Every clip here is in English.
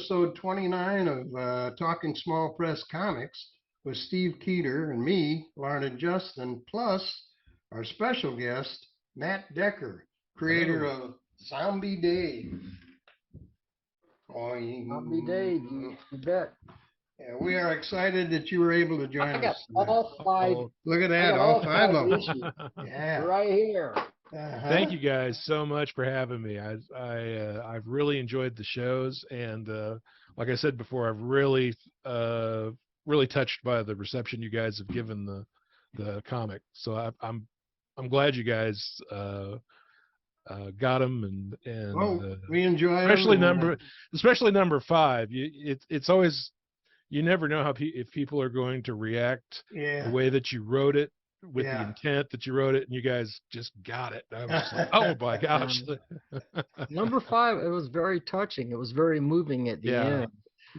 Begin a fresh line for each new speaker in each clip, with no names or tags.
episode 29 of Talking Small Press Comics with Steve Keeter and me, Larned Justin, plus our special guest, Matt Decker, creator of Zombie Dave.
Zombie Dave, you bet.
Yeah, we are excited that you were able to join
I got
us.
all five.
Look at
I
that,
got
all five of them.
issues
Yeah.
right here.
Thank you guys so much for having me. I've really enjoyed the shows, and like I said before, I've really touched by the reception you guys have given the comic. So I'm glad you guys got them, and
we enjoy
especially number 5. It's always, you never know if people are going to react the way that you wrote it, with the intent that you wrote it, and you guys just got it. I was just like, oh my gosh.
Number 5, it was very touching. It was very moving at the end.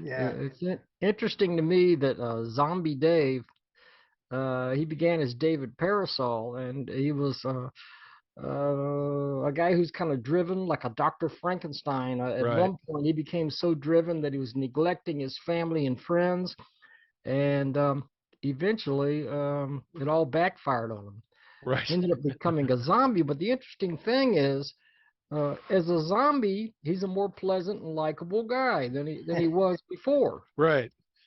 Yeah.
It's interesting to me that Zombie Dave, he began as David Parasol, and he was a guy who's kind of driven like a Dr. Frankenstein. At one point, he became so driven that he was neglecting his family and friends, and eventually it all backfired on him. He ended up becoming a zombie. But the interesting thing is, as a zombie, he's a more pleasant and likable guy than he was before.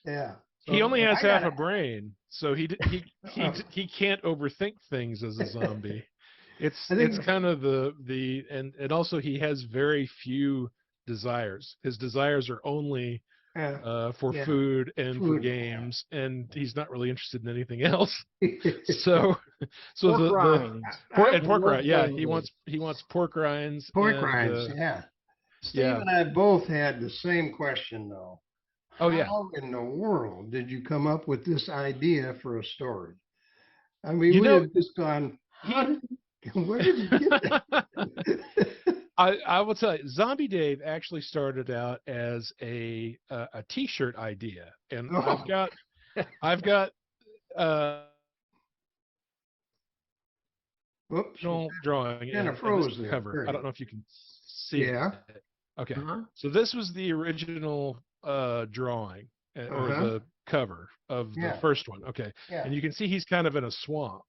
Yeah.
So he only has half a brain, so he can't overthink things as a zombie. It's kind of and also he has very few desires. His desires are only for food and for games, and he's not really interested in anything else. so pork rinds. Yeah, he wants pork rinds.
Yeah. Steve and I both had the same question though.
Oh yeah.
How in the world did you come up with this idea for a story? I mean, we have just gone. Where did you get that?
I will tell you, Zombie Dave actually started out as a T-shirt idea, and I've got drawing and
froze there.
Cover. I don't know if you can see it. Okay. So this was the original drawing or the cover of the first one. Okay. And you can see he's kind of in a swamp.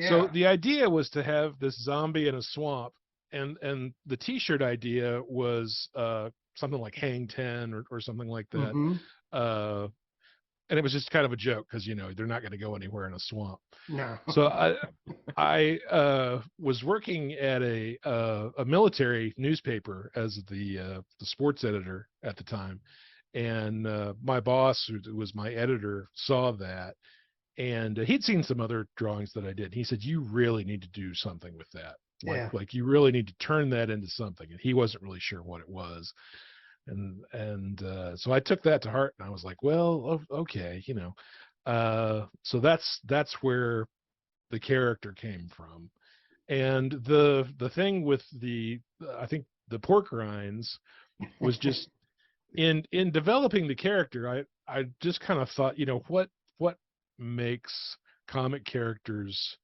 So the idea was to have this zombie in a swamp, and the T-shirt idea was something like Hang 10 or something like that. And it was just kind of a joke because they're not going to go anywhere in a swamp.
No.
So I was working at a military newspaper as the sports editor at the time, and my boss, who was my editor, saw that. And he'd seen some other drawings that I did. He said, "You really need to do something with that. Like you really need to turn that into something." And he wasn't really sure what it was. And so I took that to heart, and I was like, well, okay, so that's where the character came from. And the thing with I think the pork rinds was just in developing the character, I just kind of thought, what makes comic characters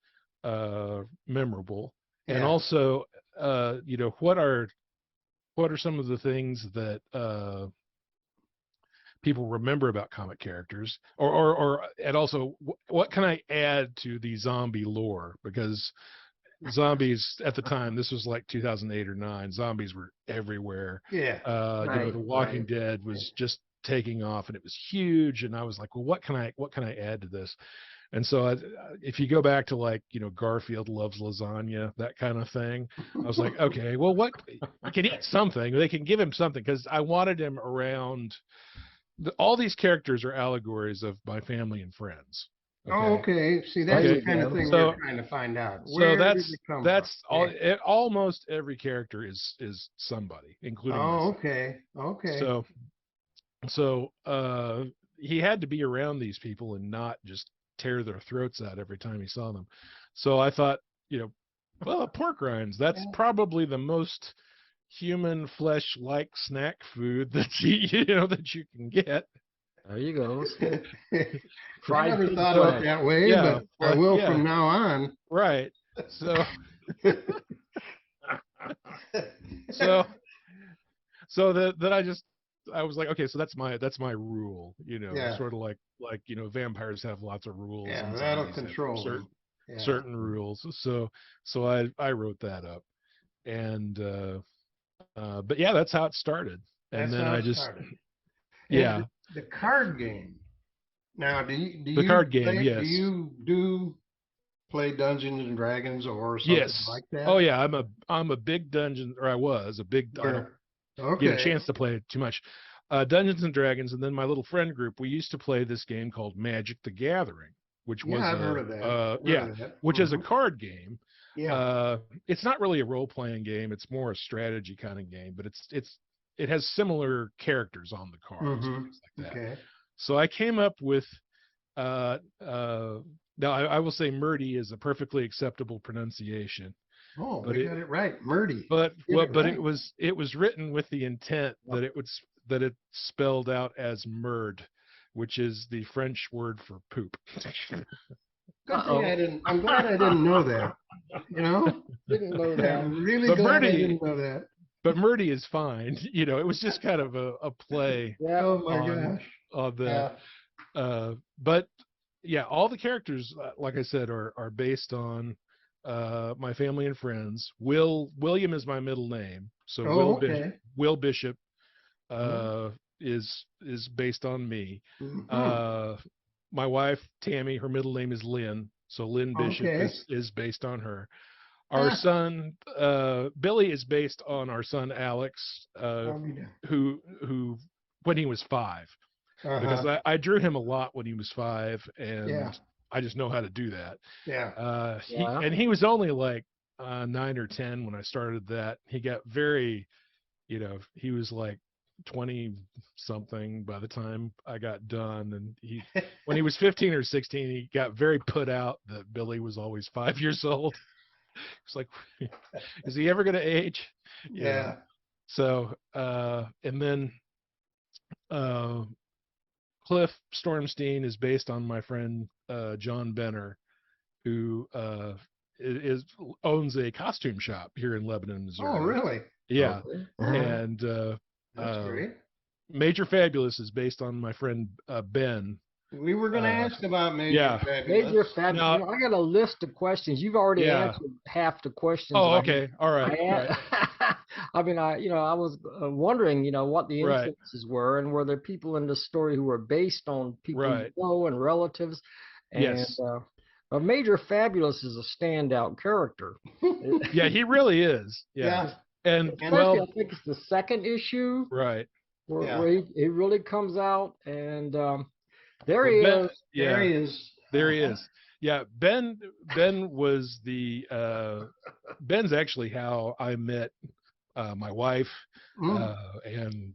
memorable, and also what are some of the things that people remember about comic characters, and also what can I add to the zombie lore, because zombies at the time, this was like 2008 or 9, zombies were everywhere. The Walking Dead was just taking off, and it was huge, and I was like, well, what can I add to this? And so if you go back to Garfield loves lasagna, that kind of thing, I was like, okay, well, what, I can eat something. They can give him something, because I wanted him around. All these characters are allegories of my family and friends.
Okay. See, that's the kind of thing we're trying to find out. Where did it come from?
Almost every character is somebody, including myself.
Okay.
So he had to be around these people and not just tear their throats out every time he saw them. So I thought, well, pork rinds, that's probably the most human flesh-like snack food that you can get.
There you go.
I never thought of it that way, but I will from now on.
Right. So so that I just I was like, okay, so that's my rule,
Yeah.
sort of like vampires have lots of rules
Yeah,
and
that'll
zombies have
control them. Yeah.
certain rules. So I wrote that up, and but yeah, that's how it started. And
That's
then
how
I
it
just
started. And
yeah,
the card game. Now, do
the
you
card game,
play,
yes.
do play Dungeons and Dragons or something
Yes.
like that?
Oh yeah, I'm a big dungeon, or I was a big. I don't get a
Okay.
chance to play it too much. Dungeons and Dragons, and then my little friend group, we used to play this game called Magic the Gathering, which
Yeah,
was
I've heard of that.
yeah,
Heard of that.
which is a card game.
Yeah.
It's not really a role playing game; it's more a strategy kind of game, but it has similar characters on the cards and things like that.
Okay.
So I came up with uh, uh, now I will say Murdy is a perfectly acceptable pronunciation,
Oh,
but
we got it right. Murdy.
but
Get
well,
it
but
right.
it was written with the intent
Yep.
that it spelled out as merde, which is the French word for poop.
Good thing I didn't. I'm glad I didn't know that. You know,
Didn't know that.
I'm really
But
glad I
Murdy,
didn't know that.
but Murdy is fine. It was just kind of a play
Yeah.
Oh my
on
gosh.
on that.
Yeah.
But yeah, all the characters, like I said, are based on my family and friends. William is my middle name, so
Oh, okay.
Will Bishop
Mhm.
is based on me.
Mhm.
Uh, my wife Tammy, her middle name is Lynn, so Lynn Bishop
Okay.
is based on her. Our
Ah,
son Billy is based on our son Alex,
I'll be down.
who when he was 5, because
Uh-huh.
I drew him a lot when he was 5,
Yeah.
and I just know how to do that.
Yeah.
Yeah.
He was only like 9 or 10 when I started that. He got very, he was like 20 something by the time I got done, and when he was 15 or 16, he got very put out that Billy was always 5 years old. It's like, is he ever going to age?
Yeah.
So, and then uh, Cliff Stormstein is based on my friend John Benner, who is owns a costume shop here in Lebanon,
Oh,
Missouri.
really?
Yeah,
Okay.
and
That's great.
Major Fabulous is based on my friend Ben.
We were going to ask about Major
Yeah.
Fabulous.
Major Fabulous.
Now,
I got a list of questions. You've already
yeah.
answered half the questions.
Oh,
that
okay. All right.
I mean, I was wondering, what the
Right.
influences were, and were there people in the story who were based on people
Right.
you know and relatives? And
Yes.
Major Fabulous is a standout character.
Yeah, he really is. Yeah. And
Especially, I think it's the second issue
right.
where he really comes out, and there he
Ben,
is.
yeah,
There he is.
there he is. Yeah, Ben was Ben's actually how I met my wife
Mm.
and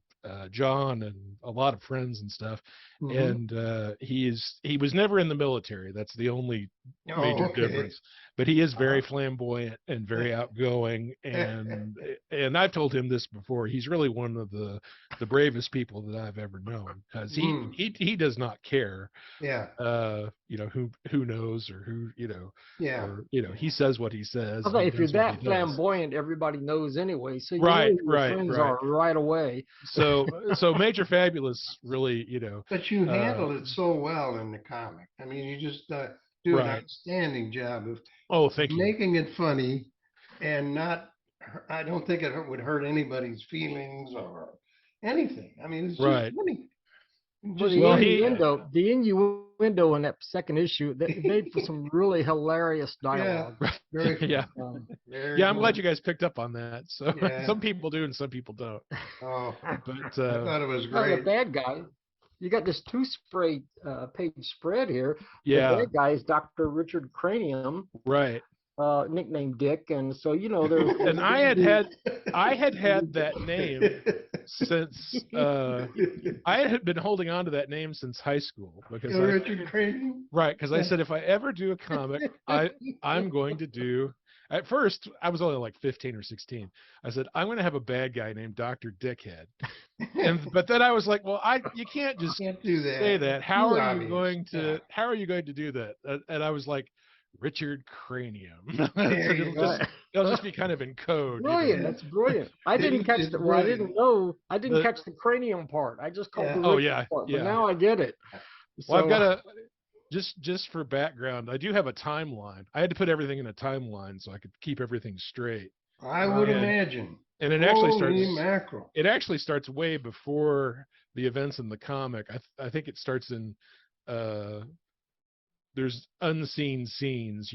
John and a lot of friends and stuff.
Mhm.
And he was never in the military. That's the only
Oh,
major
okay.
difference. But he is very
Uh-huh.
flamboyant and very outgoing. And I've told him this before. He's really one of the bravest people that I've ever known, because
Mm.
he does not care
Yeah.
who knows, or who,
Yeah.
or he says what he says,
I
and he
think if you're
does what
that
he does.
flamboyant, everybody knows anyway. So you know
Right,
who your friends are right away.
So Major Fabulous really,
But you handled it so well in the comic. I mean, you just do an
right.
outstanding job of
Oh, thank you.
making it funny and not. I don't think it would hurt anybody's feelings or anything. I mean, it's just
Right.
funny.
Well,
Just
the
funny.
innuendo in that second issue, they made for some really hilarious dialogue.
Very funny.
Yeah.
Very
Yeah, I'm glad
funny.
you guys picked up on that. So
Yeah.
some people do and some people don't.
Oh,
But
I thought it was
Now, the
great.
bad guy, you got this page spread here.
yeah,
The bad guy is Dr. Richard Cranium,
right.
nicknamed Dick, and so there's
And I had had that name since I had been holding on to that name since high school, because
Richard Crane.
because I said, if I ever do a comic, I'm going to do. At first, I was only like 15 or 16. I said, I'm going to have a bad guy named Dr. Dickhead. But then I was like, well, you can't just
Can't do that.
say that.
Too obvious.
How are you going to do that? And I was like, Richard Cranium.
There you go.
It'll just be kind of in code.
Brilliant. That's brilliant. I didn't catch
It's
the. Well, I didn't
brilliant.
know. I didn't catch the cranium part. I just caught
Yeah.
the
Oh
Richard
yeah,
part. But
yeah.
now I get it.
Well, I've
So,
got a just for background. I do have a timeline. I had to put everything in a timeline so I could keep everything straight.
I would
And-
imagine.
And it actually
Holy
starts.
mackerel.
It actually starts way before the events in the comic. I think it starts in. There's unseen scenes.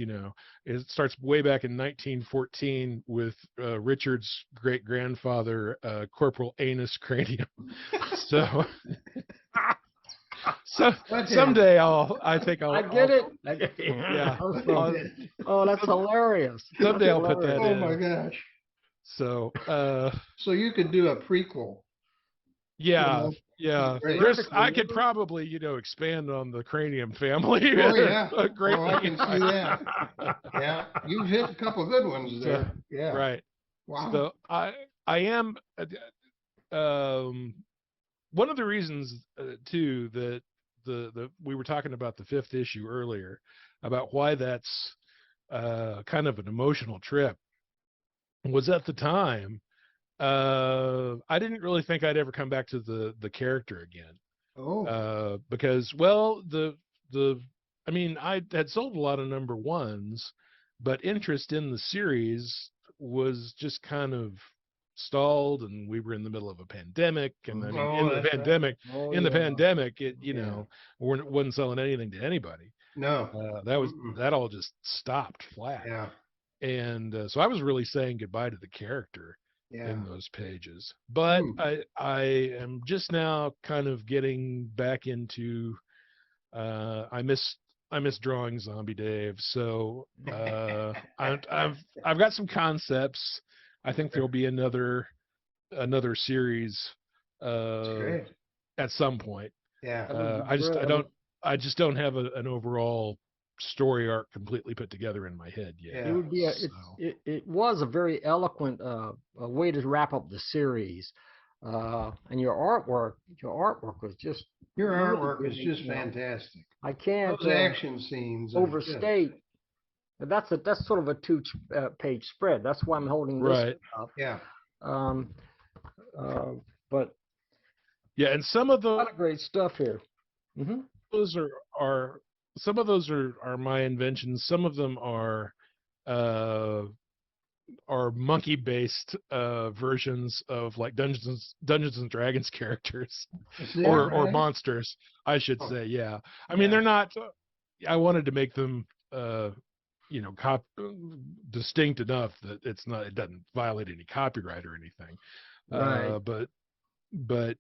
It starts way back in 1914 with Richard's great grandfather, Corporal Anus Cranium. So. So someday I think I'll
get it. I get it.
Yeah.
Oh, that's hilarious.
Someday
That's
I'll put that
hilarious.
Oh
in.
my gosh.
So
So you could do a prequel.
yeah,
know,
yeah.
great.
I could probably expand on the Cranium family.
Oh yeah.
Greatly.
Oh, I can see that. Yeah. You've hit a couple good ones there. Yeah.
Right.
Wow.
So I am one of the reasons too that the we were talking about the 5th issue earlier about why that's kind of an emotional trip was at the time I didn't really think I'd ever come back to the character again.
Oh.
Because I mean I had sold a lot of number 1s, but interest in the series was just kind of stalled, and we were in the middle of a pandemic, and I mean in the pandemic it wasn't selling anything to anybody.
No.
That all just stopped flat.
Yeah.
And so I was really saying goodbye to the character
Yeah.
in those pages. But I am just now kind of getting back into I miss drawing Zombie Dave. So I've got some concepts. I think there'll be another series
Great.
at some point.
Yeah.
I just don't have an overall story arc completely put together in my head yet.
Yeah.
It would be it was a very eloquent way to wrap up the series, and your artwork was just
Your
really
artwork
good,
is just fantastic.
I can't
Those action scenes are just-
overstate. That's sort of a 2-page spread. That's why I'm holding this
Right.
up.
Yeah.
But
Yeah, and some of
a
those
lot of great stuff here. Mm-hmm.
are some of those are my inventions. Some of them are monkey based versions of like Dungeons and Dragons characters
Yeah,
or
right.
monsters, I should
Oh.
say. Yeah, I mean
Yeah.
they're not. I wanted to make them distinct enough that it doesn't violate any copyright or anything.
Right.
But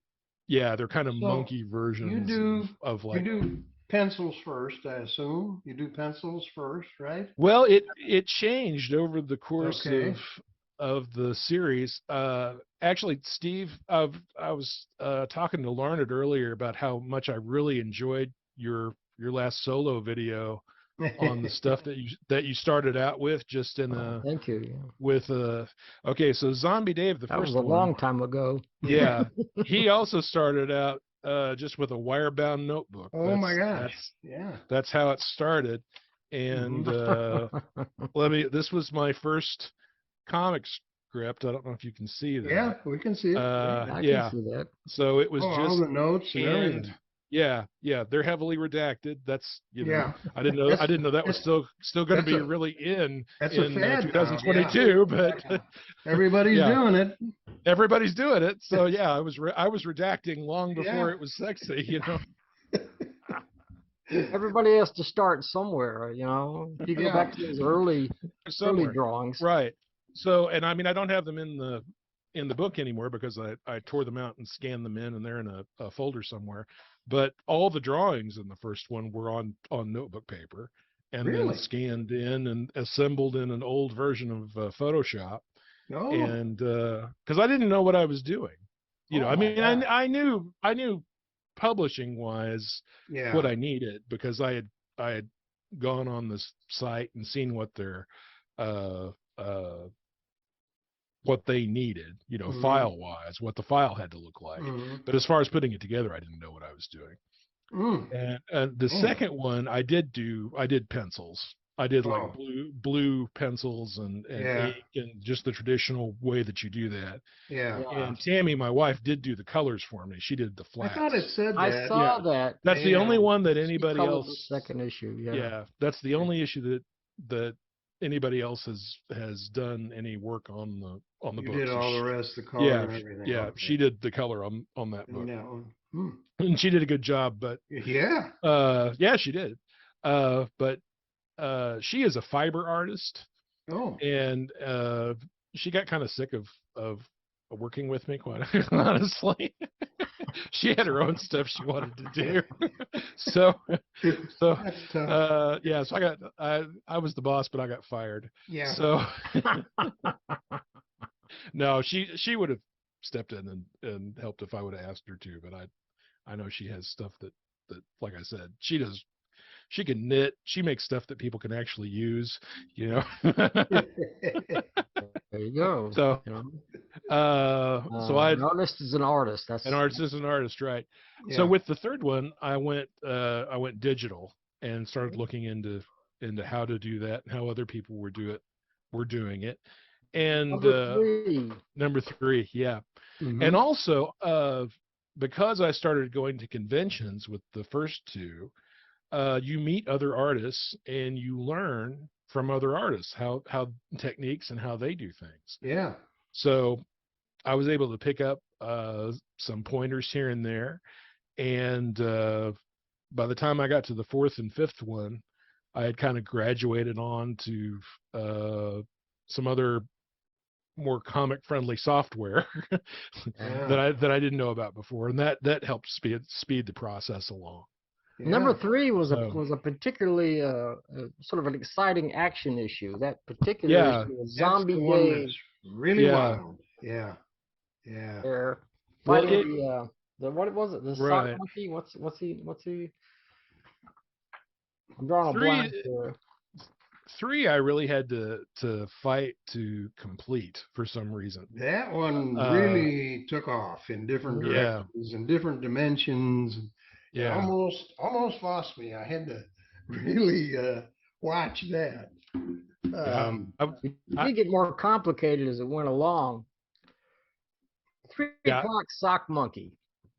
yeah, they're kind of
So,
monkey versions of like.
You do pencils first, I assume. You do pencils first, right?
Well, it changed over the course
Okay.
of the series. Actually, Steve, I was talking to Larned earlier about how much I really enjoyed your last solo video on the stuff that you started out with, just in
Thank you. Yeah.
with okay, so Zombie Dave, the
That
first
was a
one,
long time ago.
yeah, he also started out just with a wire-bound notebook.
Oh my gosh. Yeah.
That's how it started. And this was my first comic script. I don't know if you can see that.
Yeah, we can see it.
I
yeah.
can see that.
So it was
all
just
the notes and everything.
yeah, they're heavily redacted. That's
Yeah.
I didn't know that was still going to
that's
be
a-
really in
That's a fad now,
2022, but
Everybody's
Yeah.
doing it.
everybody's doing it. So yeah, I was redacting long before
Yeah.
it was sexy,
Everybody has to start somewhere, If you go
Yeah.
back to those early
Somewhere.
drawings.
Right. So, and I mean, I don't have them in the book anymore because I tore them out and scanned them in, and they're in a folder somewhere. But all the drawings in the first one were on notebook paper, and
Really?
then scanned in and assembled in an old version of Photoshop.
No.
And because I didn't know what I was doing,
Oh
I
my
mean,
God.
I knew publishing wise
Yeah.
what I needed because I had gone on this site and seen what their what they needed,
Mhm.
file wise, what the file had to look like.
Mhm.
But as far as putting it together, I didn't know what I was doing.
Mm.
And the
Mm.
second one, I did pencils. I did like
Oh.
blue pencils and
Yeah.
ink and just the traditional way that you do that.
Yeah.
Yeah.
And Tammy, my wife, did do the colors for me. She did the
I
flats.
thought it said
I
that.
saw that.
That's the only
Yeah.
one that
She
anybody
colored the
else.
second issue. Yeah.
Yeah, that's the only issue that anybody else has done any work on the
You
book.
did
So
all the rest, the color
yeah,
and everything.
yeah,
Okay.
she did the color on that
And
book,
that one. Hmm.
and she did a good job. But
Yeah.
yeah, she did. But she is a fiber artist,
Oh.
and she got kind of sick of working with me, quite honestly. She had her own stuff she wanted to do. so
That's tough.
yeah, so I was the boss, but I got fired.
Yeah.
So no, she would have stepped in and helped if I would have asked her to, but I know she has stuff that like I said, she can knit. She makes stuff that people can actually use, you know.
There you go.
So
You know?
so I
An artist is an artist. That's
an artist is an artist, right?
Yeah.
So with the third one, I went digital and started
Mm-hmm.
looking into how to do that and how other people were doing it. And number three, yeah.
Mhm.
And also because I started going to conventions with the first two, you meet other artists and you learn from other artists how techniques and how they do things.
Yeah.
So I was able to pick up some pointers here and there, and by the time I got to the fourth and fifth one, I had kind of graduated on to some other more comic friendly software
Yeah.
that I didn't know about before, and that helped speed the process along.
Number
Yeah.
3 was
So
a particularly sort of an exciting action issue. That particular
yeah,
issue was
That's
Zombie
the one
Dave
that's really
yeah.
wild. Yeah. Yeah.
there
Well,
fighting the what was it? The sock
right.
monkey? What's he? I'm drawing a blank
Three
here.
three I really had to fight to complete for some reason.
That one
Uh,
really took off in different
Mhm.
yeah,
directions and different dimensions. It
yeah.
almost lost me. I had to really watch that.
Yeah.
It
I-
did get more complicated as it went along. 3
yeah.
o'clock sock monkey.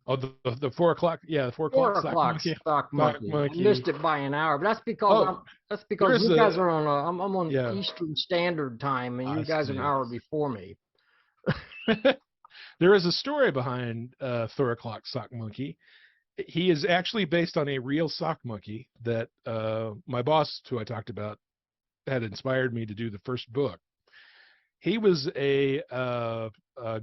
Oh, the 4 o'clock. Yeah, the 4 o'clock.
4 o'clock sock monkey. I missed it by an hour, but that's because
there's
you guys
a
are on I'm on
yeah.
Eastern Standard Time, and
I
you guys are an
see.
hour before me.
There is a story behind 4 o'clock sock monkey. He is actually based on a real sock monkey that my boss, who I talked about, had inspired me to do the first book. He was a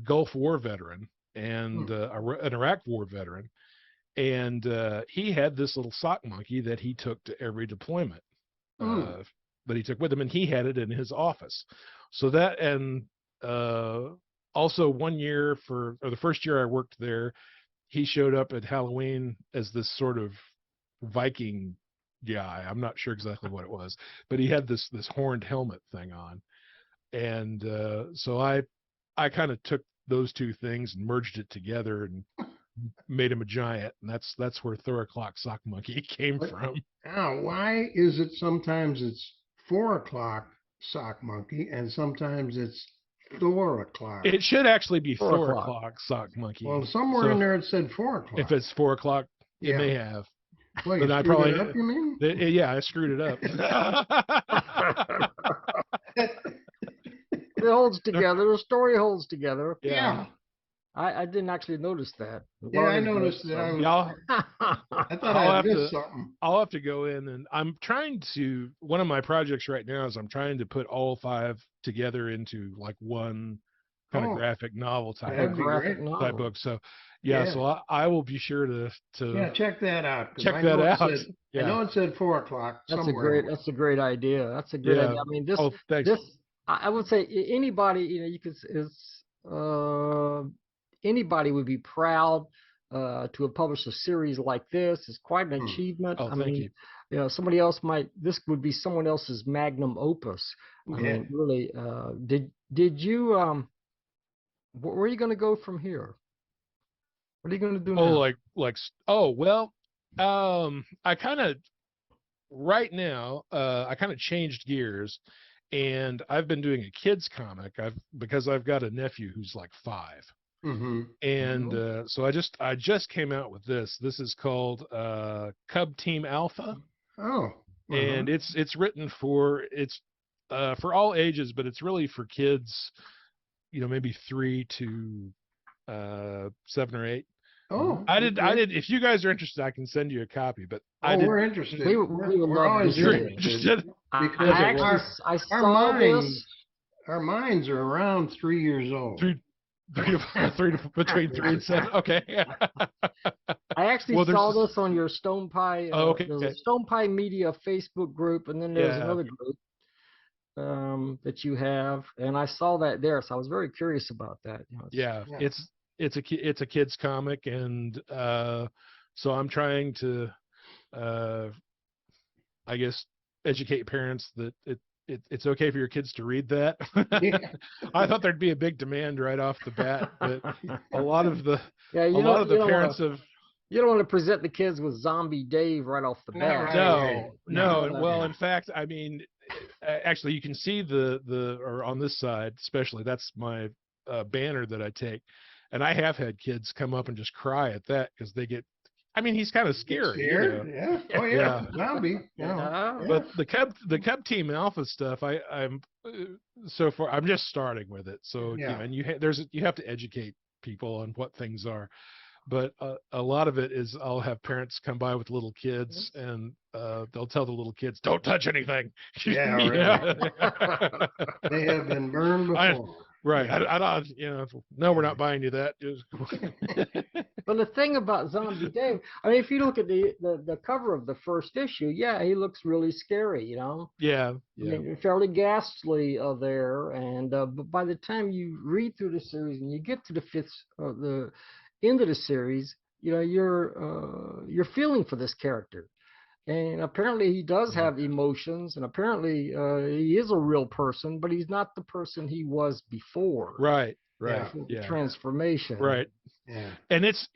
Gulf War veteran and an Iraq War veteran, and he had this little sock monkey that he took to every deployment that he took with him, and he had it in his office. So that, and also one year the first year I worked there, he showed up at Halloween as this sort of Viking guy. I'm not sure exactly what it was, but he had this horned helmet thing on. And so I kind of took those two things and merged it together and made him a giant, and that's where 4 o'clock sock monkey came from.
Now, why is it sometimes it's 4 o'clock sock monkey and sometimes it's Thor o'clock?
It should actually be
4
4
o'clock.
o'clock sock monkey.
Well, somewhere
So
in there it said 4 o'clock.
if it's 4 o'clock,
Yeah.
it may have.
Well, you
Then I
screwed
probably
it up, you mean?
yeah, I screwed it up.
It holds together. The story holds together.
Yeah.
I didn't actually notice that.
Yeah, I
Learning
noticed
this,
that. I thought
I'll
I
have
missed
to-
something.
I'll have to go in, and I'm trying to, one of my projects right now is I'm trying to put all 5 together into like one kind of
Oh,
graphic novel type
that'd be
graphic
great.
novel.
book. So yeah,
Yeah.
so I will be sure to
Yeah, check that out. 'cause
check
I
that
know it
out.
said-
Yeah.
I know it said 4 o'clock
That's
somewhere.
that's a great idea. That's a great
Yeah.
idea. I mean, this
Oh, thanks.
I would say anybody, you could anybody would be proud to have published a series like this. It's quite an achievement.
Oh,
I
thank
mean,
you.
somebody else this would be someone else's magnum opus. I
Yeah.
mean, really, did you where are you going to go from here? What are you going to do
Oh,
now?
well, I kind of right now, I kind of changed gears, and I've been doing a kids comic. Because I've got a nephew who's like 5,
Mm-hmm.
and so I just came out with this. This is called Cub Team Alpha,
Oh.
and it's written for for all ages, but it's really for kids, maybe 3 to 7 or 8.
Oh.
I
Okay.
did. If you guys are interested, I can send you a copy. But I
Oh,
did.
we're interested.
We would
We're
love to
always
see
You're
it.
interested?
Because
I actually
our
I saw this.
our minds are around 3 years old.
Between 3 and 7. Okay.
I actually
Well,
saw
there's.
this on your Stone Pie.
Oh, okay.
There's a Stone Pie Media Facebook group, and then there's
Yeah.
another group that you have, and I saw that there, so I was very curious about that.
Yeah.
Yeah.
It's a kids comic, and so I'm trying to, I guess, educate parents that it's okay for your kids to read that.
Yeah.
I thought there'd be a big demand right off the bat, but a lot of the
Yeah,
a lot of the
don't
parents
wanna,
have.
you don't want to present the kids with Zombie Dave right off the
No,
bat.
right.
No.
No.
Well, in fact, I mean, actually, you can see or on this side, especially, that's my banner that I take, and I have had kids come up and just cry at that because they get. I mean, he's kind of scary,
Scared? Yeah. Oh yeah. Zombie.
Yeah.
But the Cub Team Alpha stuff, I'm so far I'm just starting with it. So
Yeah.
and you have to educate people on what things are. But a lot of it is I'll have parents come by with little kids, and they'll tell the little kids, "Don't touch anything."
Yeah, really. They have been burned before.
Right.
Yeah.
I don't. No, we're not buying you that.
But the thing about Zombie Dave, I mean, if you look at the cover of the first issue, yeah, he looks really scary.
Yeah.
I
Yeah.
mean, fairly ghastly there, and but by the time you read through the series and you get to the end of the series, you're feeling for this character, and apparently he does have emotions, and apparently he is a real person, but he's not the person he was before.
Right.
Yeah.
Right.
The
Yeah.
transformation.
Right.
Yeah.
And it's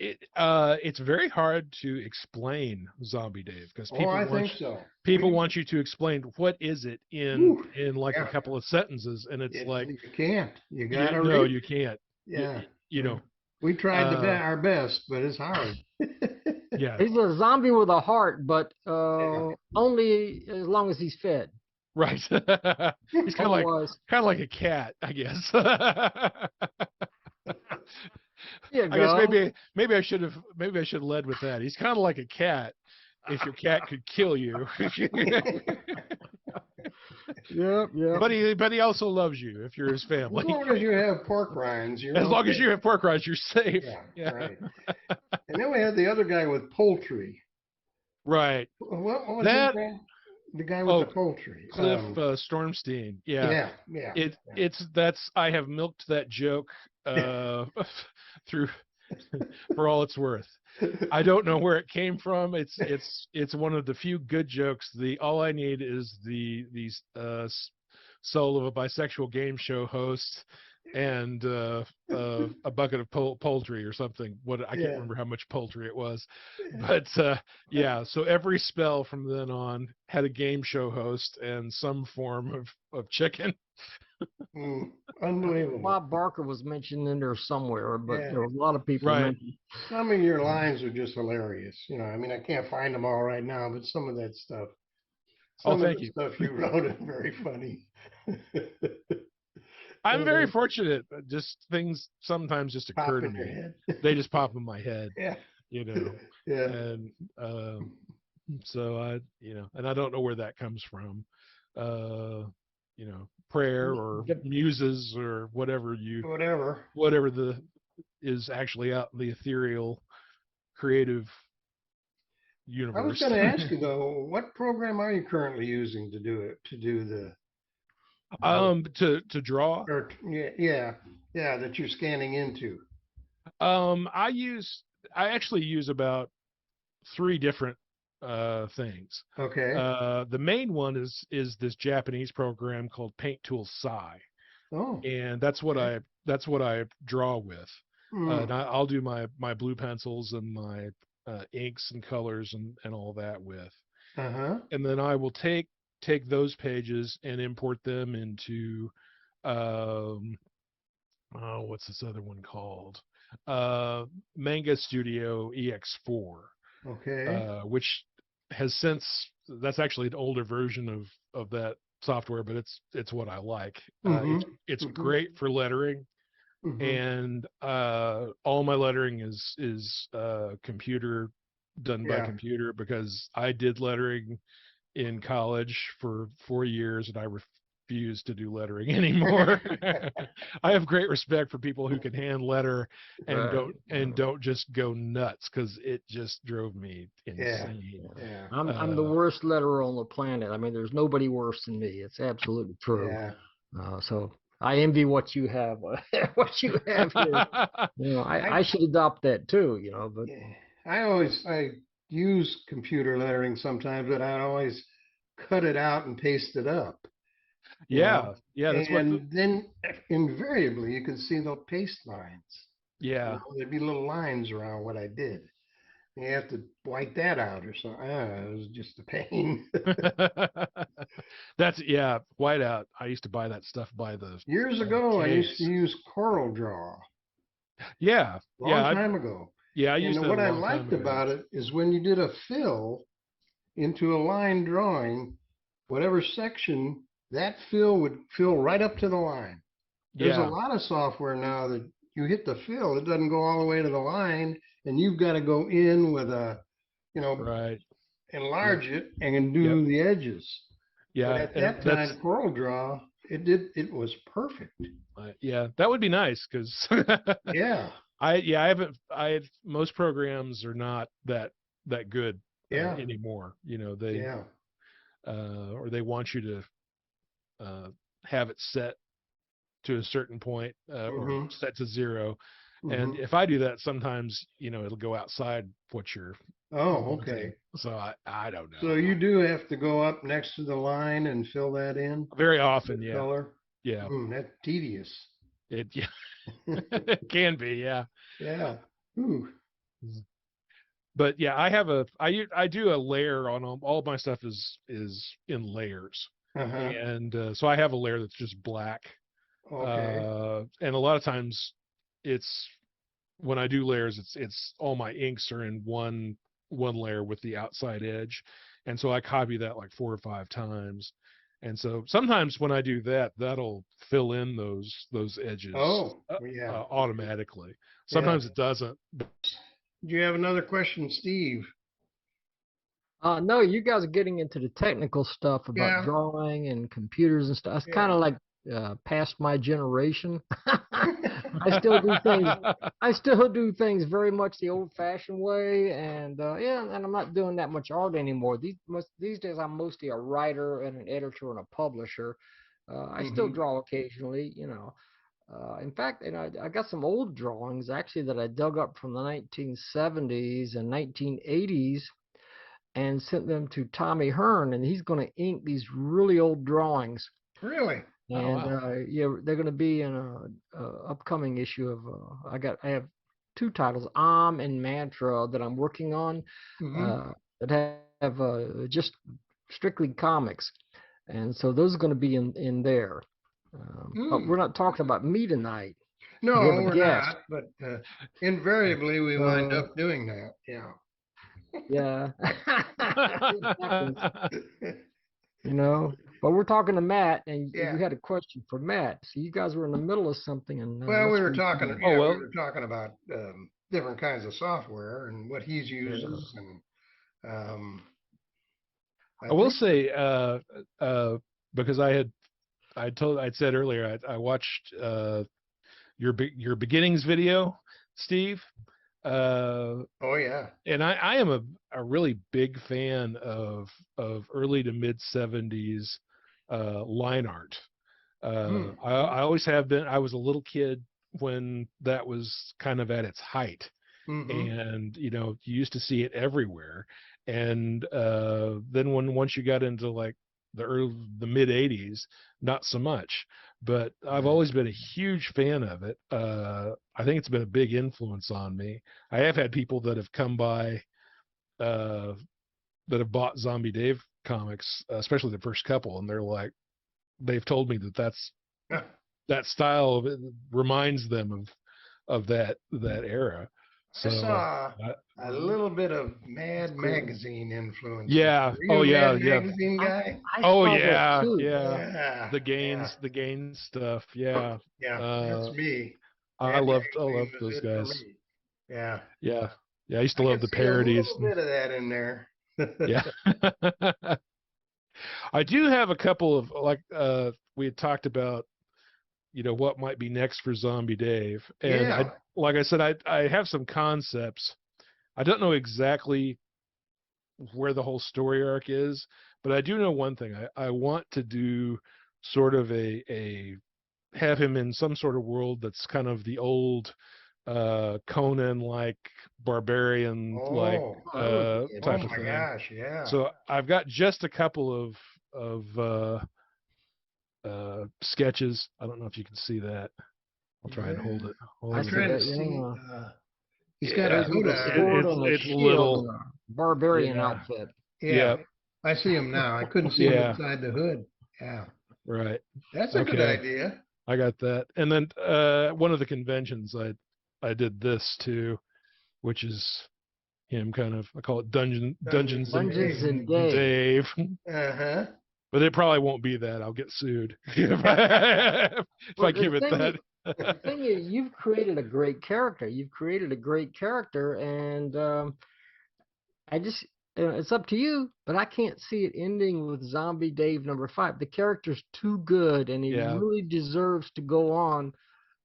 very hard to explain Zombie Dave because
I think so.
people want you to explain what is it in like a couple of sentences, and it's like
you can't. You gotta
no,
read.
you can't.
Yeah.
We
tried our best, but it's hard.
Yeah.
He's a zombie with a heart, but only as long as he's fed.
Right. He's kind of like a cat, I guess. I guess maybe I should have led with that. He's kind of like a cat if your cat could kill you.
Yep.
But he also loves you if you're his family.
As long as you have pork rinds,
long as you have pork rinds, you're safe.
Yeah. Right. And then we had the other guy with poultry.
Right.
What was his name? The guy with the poultry.
Cliff Stormstein. Yeah. I have milked that joke through for all it's worth. I don't know where it came from. It's one of the few good jokes. All I need is the soul of a bisexual game show host and a bucket of poultry or something. I can't remember how much poultry it was, but so every spell from then on had a game show host and some form of chicken.
Unbelievable.
Bob Barker was mentioned in there somewhere, but there were a lot of people mentioned.
Some of your lines are just hilarious. I mean, I can't find them all right now, but some of that stuff.
Thank you.
Stuff you wrote is very funny.
I'm very fortunate. Just things sometimes just occur to me. They just pop in my head.
Yeah.
Yeah. And so and I don't know where that comes from. Prayer or muses or whatever is actually out in the ethereal creative universe.
I was going to ask you though, what program are you currently using to do it? To do the
to draw?
Or, that you're scanning into.
I actually use about 3 different things.
Okay.
The main one is this Japanese program called Paint Tool Sai.
Oh.
And that's what I draw with. And I'll do my blue pencils and my inks and colors and all that with.
Uh-huh.
and then I will take those pages and import them into um, oh, what's this other one called? Manga Studio EX4,
Okay.
which has since that's actually an older version of that software, but it's what I like.
Mm-hmm.
It's
Mm-hmm.
great for lettering,
Mm-hmm.
and all my lettering is computer done by
Yeah.
computer because I did lettering in college for 4 years and I refuse to do lettering anymore. I have great respect for people who can hand letter and
Right.
don't just go nuts because it just drove me
Yeah.
insane.
Yeah.
I'm the worst letterer on the planet. I mean, there's nobody worse than me. It's absolutely true.
Yeah.
So I envy what you have, what you have here. You know,
I
I should adopt that too. You know, but
yeah. I use computer lettering sometimes, but I always cut it out and paste it up, you know.
Yeah, yeah, that's what.
And then invariably you can see the paste lines. You
Yeah.
know, there'd be little lines around what I did. You have to white that out or something. It was just a pain.
That's yeah, whiteout. I used to buy that stuff
Years
by the
ago, I used to
case.
use Coral Draw,
Yeah, yeah,
long time ago.
I used
And
that a
what I
long time
liked
ago.
about it is when you did a fill into a line drawing, whatever section, that fill would fill right up to the line. There's a
Yeah,
lot of software now that you hit the fill, it doesn't go all the way to the line, and you've got to go in with a, you know,
right. Yep,
enlarge it and
yep,
do the edges. But
yeah,
at
and
that
that's
time, Coral Draw, it was perfect.
yeah, that would be nice because
Yeah,
I haven't most programs are not that good
yeah,
anymore. You know, they
yeah.
or they want you to uh, have it set to a certain point or
Mm-hmm.
set to zero. And
Mm-hmm.
if I do that, sometimes it'll go outside what you're
Oh,
wanting.
okay.
So I don't
So
know.
you do have to go up next to the line and fill that in,
Very
the
often, yeah,
color.
yeah,
That's tedious.
yeah, it can be, yeah.
Yeah. Ooh.
But yeah, I do a layer on all my stuff is in layers,
Uh-huh.
and so I have a layer that's just black,
Okay.
and a lot of times it's when I do layers, it's all my inks are in one layer with the outside edge, and so I copy that like 4 or 5 times, and so sometimes when I do that, that'll fill in those edges
Oh, well, yeah.
automatically.
Yeah.
Sometimes it doesn't.
Do you have another question, Steve?
no, you guys are getting into the technical stuff about
Yeah.
drawing and computers and stuff. It's kind
Yeah.
of like past my generation. I still do things. I still do things very much the old-fashioned way, and yeah, and I'm not doing that much art anymore. These days, I'm mostly a writer and an editor and a publisher. I still
Mm-hmm.
draw occasionally, you know. In fact, and I got some old drawings actually that I dug up from the 1970s and 1980s and sent them to Tommy Hearn, and he's going to ink these really old drawings.
Really?
Oh
And
wow.
yeah, they're going to be in a upcoming issue of. I have two titles, and Mantra, that I'm working on,
Mm-hmm.
that have just strictly comics, and so those are going to be in there. But
Mm.
we're not talking about me tonight. We have
No,
a
we're
guest.
not, but invariably we wind
So
up doing that. Yeah.
yeah, it happens. You know. But we're talking to Matt, and you
Yeah.
had a question for Matt. So you guys were in the middle of something, and
Well, we
let's
were talking,
resume.
Oh
yeah, we
well,
were talking about different kinds of software and what he's
Yeah.
uses, and um, I
I will
think,
say because I'd said earlier I watched your beginnings video, Steve. Uh,
oh yeah,
and I am a really big fan of early to mid 70s line art.
hmm.
I always have been. I was a little kid when that was kind of at its height,
Mm-hmm.
and you used to see it everywhere. And then once you got into like the mid 80s, not so much. But I've
Right.
always been a huge fan of it. I think it's been a big influence on me. I have had people that have come by uh, that have bought Zombie Dave comics, especially the first couple, and they've told me that style of it reminds them of that era. So
I saw
I-
a little bit of Mad Magazine influence.
yeah.
Were you
Oh
a
yeah,
Mad
yeah.
Magazine guy?
I
Oh
saw that
yeah,
too.
yeah.
Yeah,
The
yeah,
Gaines stuff. Yeah.
yeah. That's
Uh,
me.
I
Mad
loved
Magazine was
those
it for
guys.
me. Yeah,
Yeah. Yeah. I used to
I
love
could
the
see a
parodies.
little bit of that in there.
Yeah. I do have a couple of we had talked about, what might be next for Zombie Dave. And
Yeah.
like I said, I have some concepts. I don't know exactly where the whole story arc is, but I do know one thing. I want to do sort of a have him in some sort of world that's kind of the old Conan like barbarian like
Oh,
That would be
oh
type of
my
interesting.
thing.
gosh, yeah.
So I've got just a couple of sketches. I don't know if you can see that. I'll try and hold
Yeah.
it.
I
I'm
Hold it
see
trying
up.
to
that.
see.
Yeah,
He's got a
Yeah,
those with
hood
a
on.
sword and a
it's
shield
little.
and a barbarian
Yeah,
outfit.
Yeah,
yeah,
I see him now. I couldn't see him
yeah.
inside the hood. Yeah,
Right.
that's a good
Okay,
idea.
I got that. And then one of the conventions I did this too, which is him kind of, I call it
Dungeons
Dungeons
and
and
Dungeons
Dave.
and Dave.
Dave.
Uh-huh.
But it probably won't be that. I'll get sued if I
Well,
give it that.
the thing is, you've created a great character. You've created a great character, and I just it's up to you, but I can't see it ending with Zombie Dave #5. The character's too good, and he
Yeah.
really deserves to go on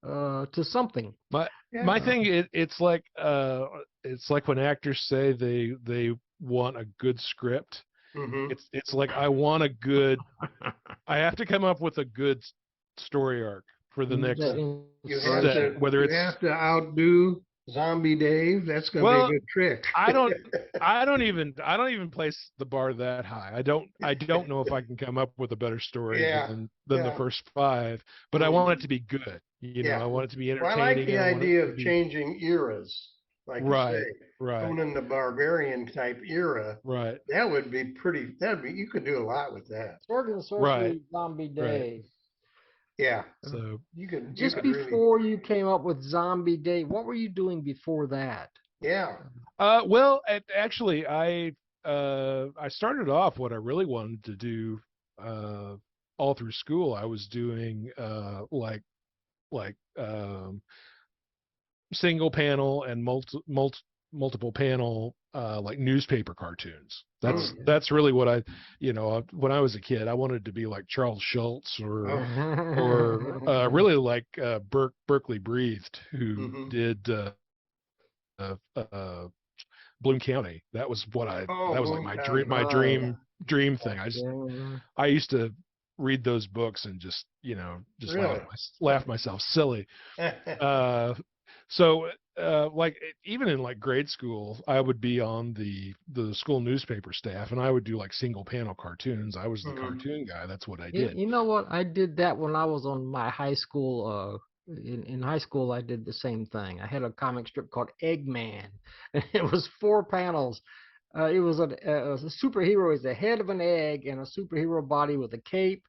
to something.
My
Yeah.
my thing it's like when actors say they want a good script.
Mm-hmm.
It's like I have to come up with a good story arc for the next
You have
step,
to
whether
you
it's
have to outdo Zombie Dave. That's gonna be a
well,
good trick.
I don't even place the bar that high. I don't know if I can come up with a better story
Yeah.
than the
Yeah.
first five, but I
Mhm.
want it to be good.
Yeah.
I want it to be
Well, I like
entertaining
the
and I want it
idea
to
of
be
changing eras, like you say,
right, right,
Conan the Barbarian type era.
right,
That would be pretty. That'd be. You could do a lot with that.
Sword and
right,
Sorcery Zombie
right.
Dave.
Yeah.
So
You could. You
Just
could really.
before you came up with Zombie Dave, what were you doing before that?
Yeah.
well, actually I started off what I really wanted to do all through school. I was doing like single panel and multiple panel like newspaper cartoons.
Mm.
That's really what when I was a kid I wanted to be like Charles Schultz
Oh.
or really like Berkeley Breathed, who
Mm-hmm.
did uh, uh, Bloom County. That was
Oh,
that was like
Boone County.
my
Oh,
dream thing.
yeah.
I used to read those books and just
Really?
laugh myself silly. So like even in like grade school, I would be on the school newspaper staff, and I would do like single panel cartoons. I was the
Mhm.
cartoon guy. That's what I
You,
did.
you know what? I did that when I was on my high school. In high school, I did the same thing. I had a comic strip called Eggman, and it was 4 panels. It was a superhero is the head of an egg and a superhero body with a cape.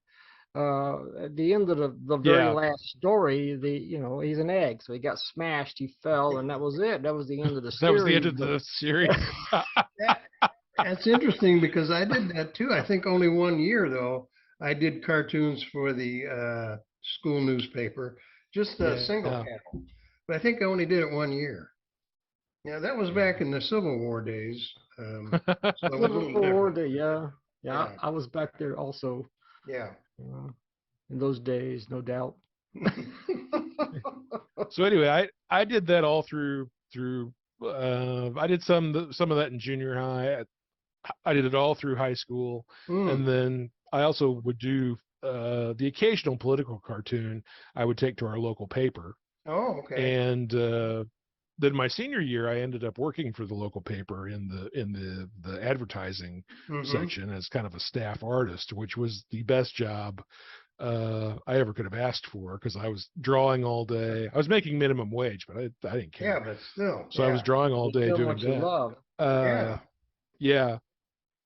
At the end of the very
Yeah,
last story, he's an egg, so he got smashed, he fell, and that was it. That was the end of the
that was the end
series.
of the series.
That, that's interesting because I did that too. I think only one year though. I did cartoons for the school newspaper, just a single
Yeah.
panel. But I think I only did it one year. Yeah, that was back in the Civil War days. So it was a little
Civil War
different.
Day, yeah, yeah.
Yeah,
I was back there also
yeah.
uh, in those days, no doubt.
So anyway, I did that all through I did some of that in junior high. I did it all through high school, and
Mm.
then I also would do the occasional political cartoon I would take to our local paper.
Oh, okay.
And then my senior year, I ended up working for the local paper in the advertising
Hmm.
section as kind of a staff artist, which was the best job I ever could have asked for, because I was drawing all day. I was making minimum wage, but I didn't
Yeah,
care.
but still,
So I was
yeah,
drawing all
You're
day
doing
doing
what you
that.
love.
Uh,
yeah.
yeah.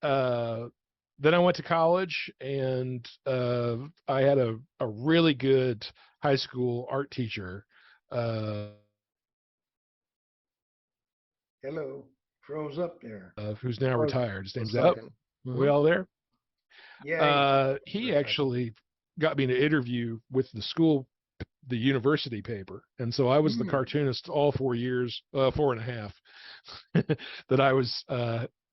then I went to college, and I had a really good high school art teacher.
Hello, froze up there.
Who's now
Froze
retired. His
for a
name's Up.
second.
We all there?
Yeah,
He actually got me an interview with the university paper, and so I was the cartoonist all 4 years, 4.5, that I was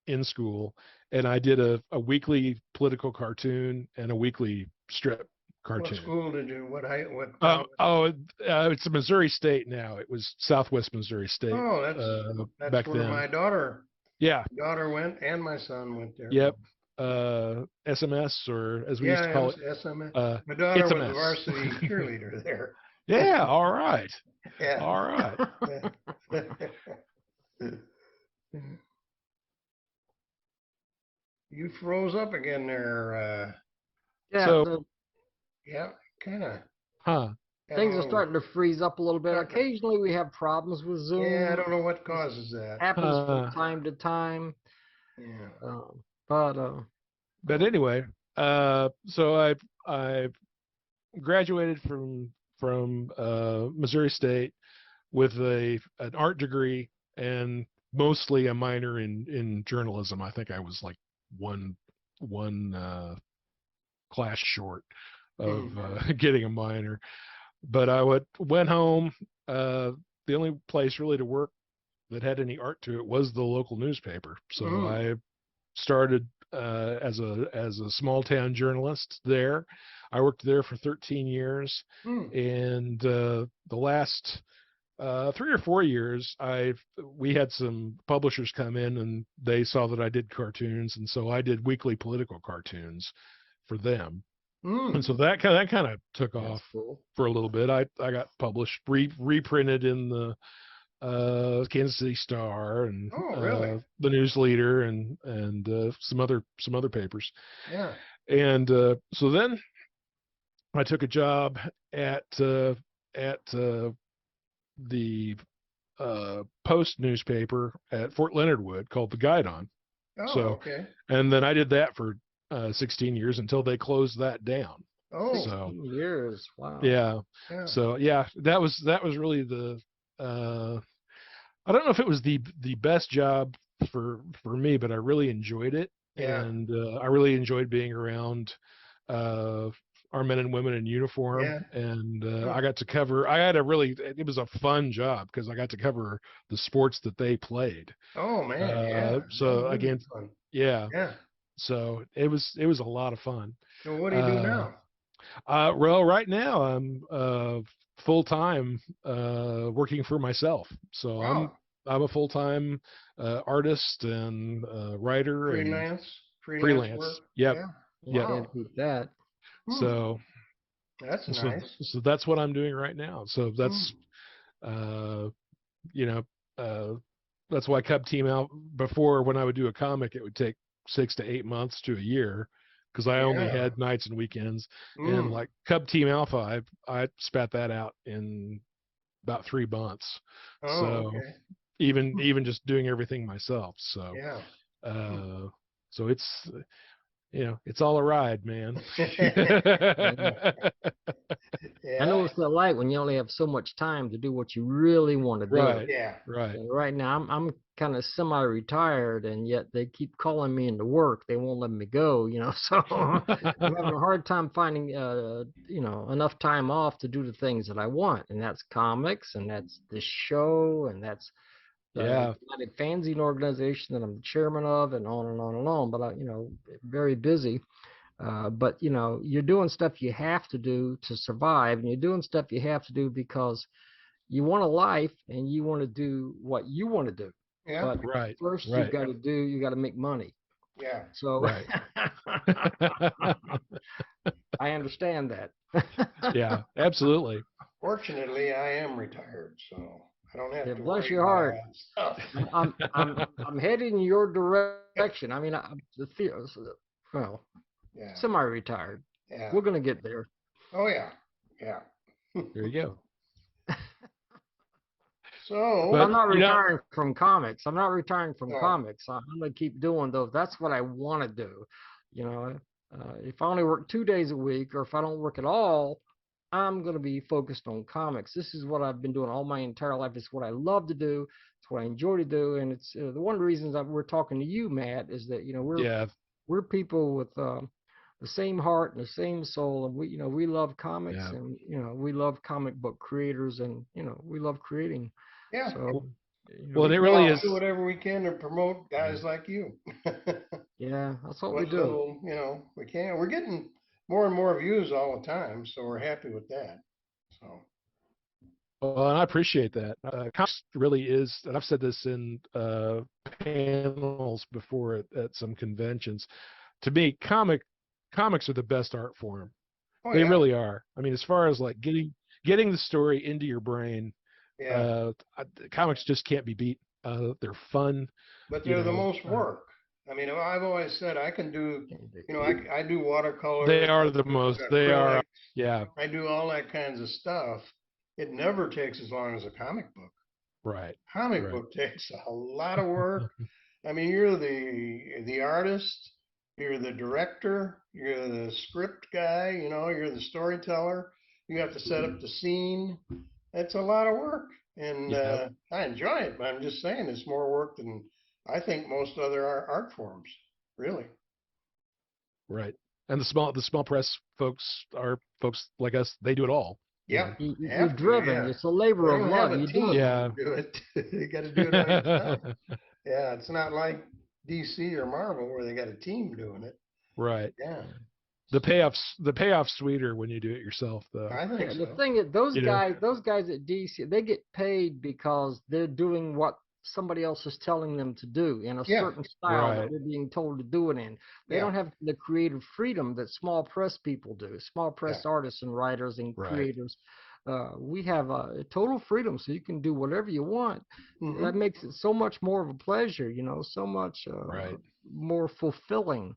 in school, and I did a weekly political cartoon and a weekly strip cartoon.
What school did you? What height? What?
It's Missouri State now. It was Southwest Missouri State.
Oh, that's
back
where
then.
my daughter
Yeah.
went, and my son went there.
Yep. SMS, or as we used to call it,
SMS. My daughter
it's a
was
mess.
a varsity cheerleader there.
Yeah. All right.
Yeah.
All right.
You froze up again there.
Yeah,
So-
Yeah, kind of.
Huh.
things are starting to freeze up a little bit.
Starting to-
Occasionally we have problems with Zoom.
Yeah, I don't know what causes that.
Happens from time to time.
Yeah.
But anyway, so I graduated from Missouri State with an art degree and mostly a minor in journalism. I think I was like one class short of getting a minor. But I went home. The only place really to work that had any art to it was the local newspaper. So I started as a small town journalist there. I worked there for 13 years, and the last 3 or 4 years, we had some publishers come in, and they saw that I did cartoons, and so I did weekly political cartoons for them. And so that kind of took off for a little bit. I got published, reprinted in the Kansas City Star and the News Leader and some other papers.
Yeah.
And so then I took a job at the Post newspaper at Fort Leonard Wood called the Guidon.
Oh,
So,
okay.
and then I did that for 16 years until they closed that down.
Oh,
So
16 years. Wow.
yeah.
yeah.
So yeah, that was really the I don't know if it was the best job for me, but I really enjoyed it.
Yeah.
And I really enjoyed being around our men and women in uniform.
Yeah.
And it was a fun job because I got to cover the sports that they played.
Oh man, yeah.
So
That would be
again,
fun.
yeah.
Yeah.
So it was a lot of fun.
So what do you do now?
Well, right now I'm full time working for myself. So
Wow.
I'm a full time artist and writer and freelance.
Work?
Yep.
Yeah.
Yep.
Can't beat that.
So
That's nice.
so that's what I'm doing right now. So that's that's why Cub Team Out, before, when I would do a comic, it would take 6 to 8 months to a year because I only had nights and weekends. And like Cub Team Alpha, I spat that out in about 3 months.
Oh,
So
okay.
even just doing everything myself. So
Yeah.
so it's it's all a ride, man.
I know it's not like when you only have so much time to do what you really want to do.
Right.
Yeah.
Right.
And right now, I'm kind of semi-retired, and yet they keep calling me into work. They won't let me go, So I'm having a hard time finding, enough time off to do the things that I want, and that's comics, and that's the show, and that's the United Fanzine organization that I'm the chairman of, and on and on and on. But very busy. But you're doing stuff you have to do to survive, and you're doing stuff you have to do because you want a life and you want to do what you want to do.
Yeah.
But
Right.
first
Right.
you got to make money.
Yeah.
So
Right.
I understand that.
Yeah, absolutely.
Fortunately, I am retired, so I don't have
Yeah,
to
bless
worry
your
about
heart.
that stuff.
I'm heading in your direction. I mean,
Yeah.
semi-retired.
Yeah.
We're gonna get there.
Oh yeah. Yeah.
There you go.
So,
But
I'm not
you know,
retiring from comics. I'm not retiring from
oh,
comics. I'm gonna keep doing those. That's what I want to do. You know, if I only work 2 days a week, or if I don't work at all, I'm gonna be focused on comics. This is what I've been doing all my entire life. It's what I love to do. It's what I enjoy to do, and it's the one of the reasons that we're talking to you, Matt, is that
yeah,
we're people with the same heart and the same soul, and we love comics,
yeah.
and we love comic book creators, and we love creating.
yeah,
So,
Well, and
we
it
try
really
to
is.
do whatever we can to promote
Yeah.
guys like you.
yeah, that's what we
What
do.
little, we can. We're getting more and more views all the time, so we're happy with that. So,
Well, and I appreciate that. Comics really is, and I've said this in panels before at some conventions. To me, comics are the best art form.
oh
They
yeah,
really are. I mean, as far as like getting the story into your brain,
yeah.
comics just can't be beat. They're fun,
But
you
they're the
know.
most work. I mean, I've always said I can do,
Indeed.
I do watercolors,
They
I
are the
do
most. They are.
acrylics,
Yeah.
I do all that kinds of stuff. It never takes as long as a comic book.
Right.
Comic
Right.
book takes a lot of work. I mean, you're the artist, you're the director, you're the script guy, you're the storyteller. You have to set up the scene. It's a lot of work, and
Yeah.
I enjoy it. But I'm just saying, it's more work than I think most other art forms. Really.
Right. And the small press folks are folks like us. They do it all. You
Yeah,
know.
You're
have to.
driven.
Yeah,
It's a labor
they
of
don't have
love.
a
You do it.
team
Yeah.
to do it. You got to do it all yourself. Yeah, it's not like DC or Marvel where they got a team doing it.
Right.
Yeah,
The payoff's sweeter when you do it yourself, though.
I think
Yeah, the
so.
thing is,
You know.
those guys at DC, they get paid because they're doing what somebody else is telling them to do in a
Yeah,
certain style that
Right.
they're being told to do it in. They
yeah,
don't have the creative freedom that small press people do, small
yeah.
press artists and writers and
Right.
creators. We have total freedom, so you can do whatever you want. That
Hmm.
makes it so much more of a pleasure, so much
Right.
more fulfilling.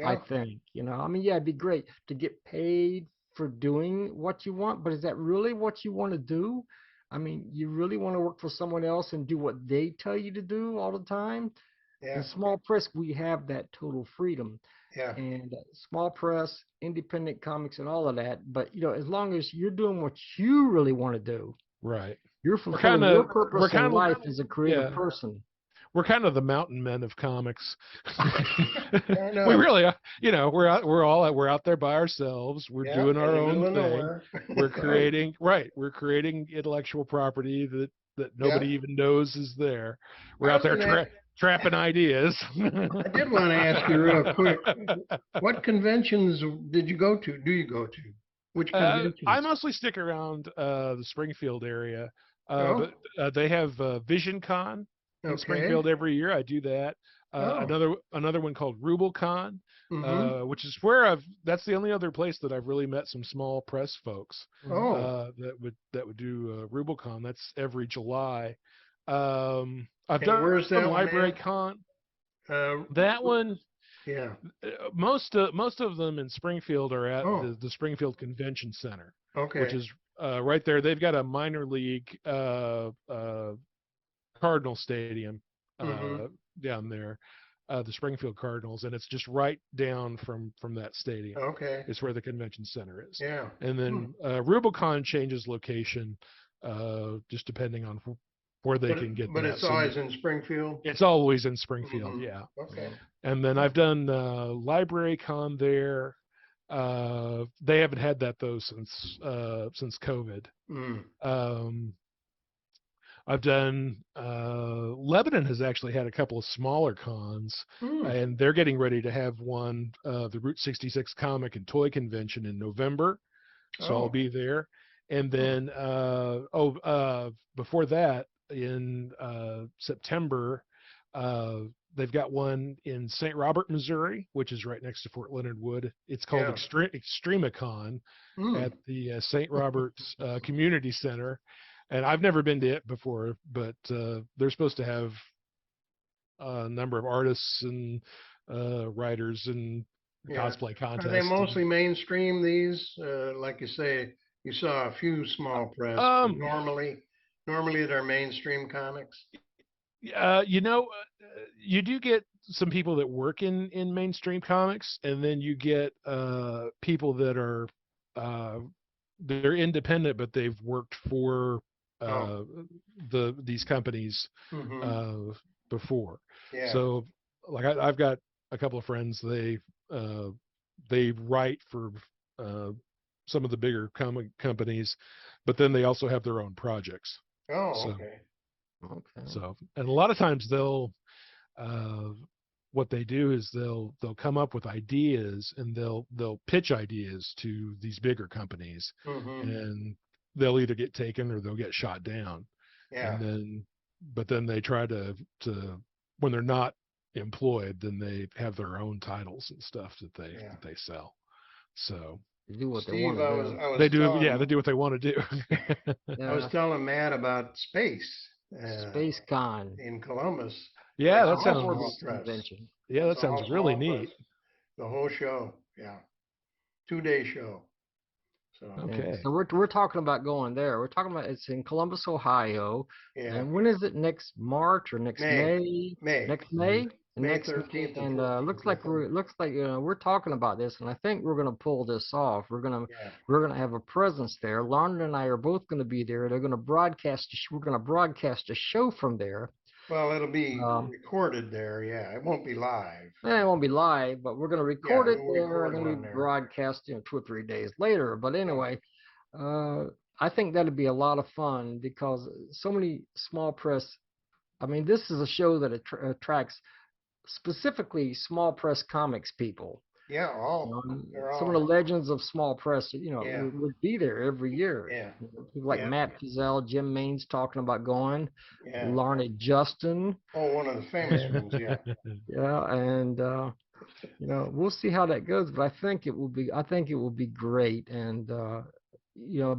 I
Yeah,
think, I mean, yeah, it'd be great to get paid for doing what you want, but is that really what you want to do? I mean, you really want to work for someone else and do what they tell you to do all the time? In
yeah,
small press, we have that total freedom,
yeah,
and small press, independent comics, and all of that. But as long as you're doing what you really want to do,
Right.
you're
We're kind
fulfilling your
of we're
purpose in
kind of
life as a creative
yeah.
person.
We're kind of the mountain men of comics.
I
We
know.
really are. We're out there by ourselves. We're
Yeah,
doing
in
our
the
own
middle of
thing.
nowhere.
We're
Right.
creating right. We're creating intellectual property that
Yeah.
nobody even knows is there. We're
I
out
was
there
gonna.
trapping ideas.
I did want to ask you real quick. What conventions did you go to? Do you go to? Which
I
conventions?
mostly stick around the Springfield area, but
Oh,
they have Vision Con in
okay.
Springfield every year. I do that.
Oh.
Another one called RubelCon,
Mm-hmm.
which is where that's the only other place that I've really met some small press folks
Mhm.
Oh.
that would do RubelCon. That's every July. I've
And
done
where's that one
Library
at?
Con.
Uh,
That one,
yeah.
most of them in Springfield are at
Oh,
the Springfield Convention Center, which
okay.
is right there. They've got a minor league Cardinal Stadium
Mm-hmm.
down there, the Springfield Cardinals, and it's just right down from that stadium.
Okay.
It's where the convention center is,
Yeah.
and
Hmm.
then Rubicon changes location just depending on where they
But
can get
but
that.
it's
So
always in Springfield.
it's always in Springfield,
Mm-hmm.
yeah.
Okay.
And then
Hmm.
I've done Library Con there. They haven't had that though since COVID.
Mm.
Um, I've done Lebanon has actually had a couple of smaller cons,
Mm.
and they're getting ready to have one, the Route 66 Comic and Toy Convention in November, so I'll
Oh.
be there. And
Hmm.
then before that in September, uh, they've got one in St. Robert, Missouri, which is right next to Fort Leonard Wood. It's called
Yeah.
Extremicon
Mm.
at the St. Robert's Community Center, and I've never been to it before, but they're supposed to have a number of artists and writers and
Yeah.
cosplay
Are they
contest.
mostly mainstream these? Like you say, you saw a few small press, but
Um,
normally normally that are mainstream comics?
You know, you do get some people that work in mainstream comics, and then you get people that are uh, they're independent, but they've worked for
Oh,
uh, these companies
mm-hmm.
uh, before.
Yeah.
So, like I've got a couple of friends. They write for uh, some of the bigger comic companies, but then they also have their own projects.
Oh,
So
okay.
Okay.
and a lot of times they'll uh, what they do is they'll come up with ideas, and they'll pitch ideas to these bigger companies,
Mm-hmm.
and they'll either get taken or they'll get shot down.
Yeah.
And then but then they try to when they're not employed, then they have their own titles and stuff
Yeah.
that they sell. So
They do what they
Steve,
want to do.
they do, yeah, they do what they want to do.
I was
Yeah.
telling Matt about space
Space Con.
in Columbus.
Yeah,
That's
that
all
I've
sounds
heard
small
this
press.
convention.
yeah,
It's
that sounds
all
really
small press.
neat.
The whole show. Yeah. 2-day show. So
Yeah.
Okay.
So we're talking about going there. We're talking about it's in Columbus, Ohio.
yeah.
And when is it? Next March or next
May.
May?
May.
Next May?
May
Next May.
13th and
And
14th,
looks
I
like
think.
we're talking about this, and I think we're gonna pull this off.
Yeah.
We're gonna have a presence there. Larned and I are both gonna be there. They're gonna broadcast. We're gonna broadcast a show from there.
Well, it'll be
Um,
recorded there. Yeah. It won't be live.
it won't be live, but we're gonna
Yeah.
record it
We'll
there, and
record
then we
one there.
broadcast, 2 or 3 days later. But
Yeah.
anyway. I think that'd be a lot of fun because so many small press. I mean, this is a show that attracts specifically small press comics people.
Yeah. They're
Some of the
all.
legends of small press,
Yeah.
would be there every year.
Yeah.
People like
Yeah.
Matt Fizell, Jim Main's talking about going,
Yeah.
Larned Justin,
Oh, one of the famous ones. Yeah.
yeah, and we'll see how that goes, but I think it will be great. And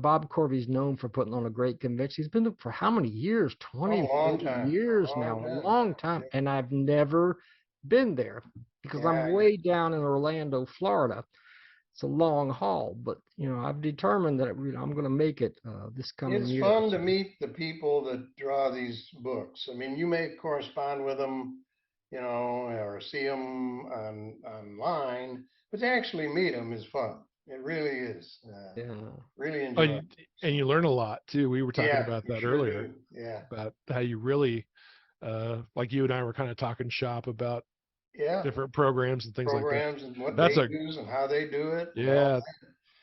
Bob Corby's known for putting on a great convention. He's been there for how many years?
Oh,
20,
long
30
time.
years
Long
now, a
time.
long time. And I've never been there because I'm
Yeah.
way down in Orlando, Florida. It's a long haul, but I've determined that I'm going to make it this coming
It's
year.
fun to
So,
meet the people that draw these books. I mean, you may correspond with them, or see them online, but to actually meet them is fun. It really is.
yeah.
Really
Oh,
enjoy it.
and you learn a lot too. We were talking
Yeah,
about
you
that
sure
earlier,
do. Yeah,
about how you really like you and I were kind of talking shop about
yeah.
different programs and things like that.
Programs and what
That's
they
a
use and how they do it. And all
yeah,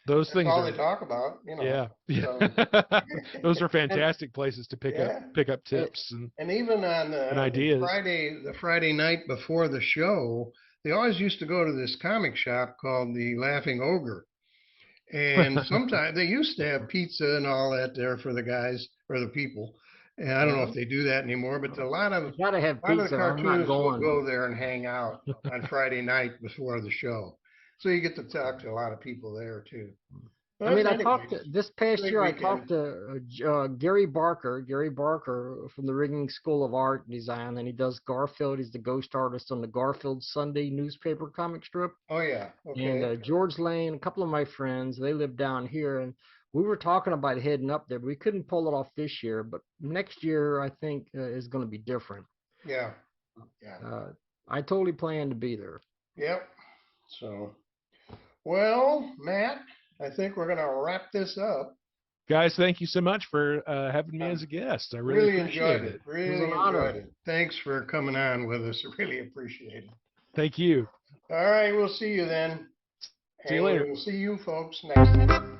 those
that's
things
all they
are
talk about,
yeah.
So,
Those are
And,
fantastic places to
yeah.
pick up
and
tips
And even on
and ideas.
The Friday night before the show, they always used to go to this comic shop called the Laughing Ogre. And sometimes they used to have pizza and all that there for the guys or the people. And I don't know
yeah,
if they do that anymore, but
you gotta have
a lot of the
pizza. I'm not
cartoonists will
going.
go there and hang out on Friday night before the show. So you get to talk to a lot of people there too.
I mean,
But
I talked
anyways,
this past
great
year. I
weekend.
talked to Gary Barker from the Rigging School of Art and Design, and he does Garfield. He's the ghost artist on the Garfield Sunday newspaper comic strip.
Oh yeah,
And
okay.
George Lane, a couple of my friends, they live down here, and we were talking about heading up there, but we couldn't pull it off this year. But next year, I think is going to be different.
Yeah, yeah,
I totally plan to be there.
yep. So, well, Matt, I think we're gonna wrap this up.
Guys, thank you so much for having me
Um,
as a guest. I
Really
really
enjoyed
appreciate
it.
it.
It was
Really
an honor.
enjoyed it. Thanks for coming on with us. Really appreciate it.
Thank you.
All right, we'll see you then.
See you
And
later.
we'll see you folks next time.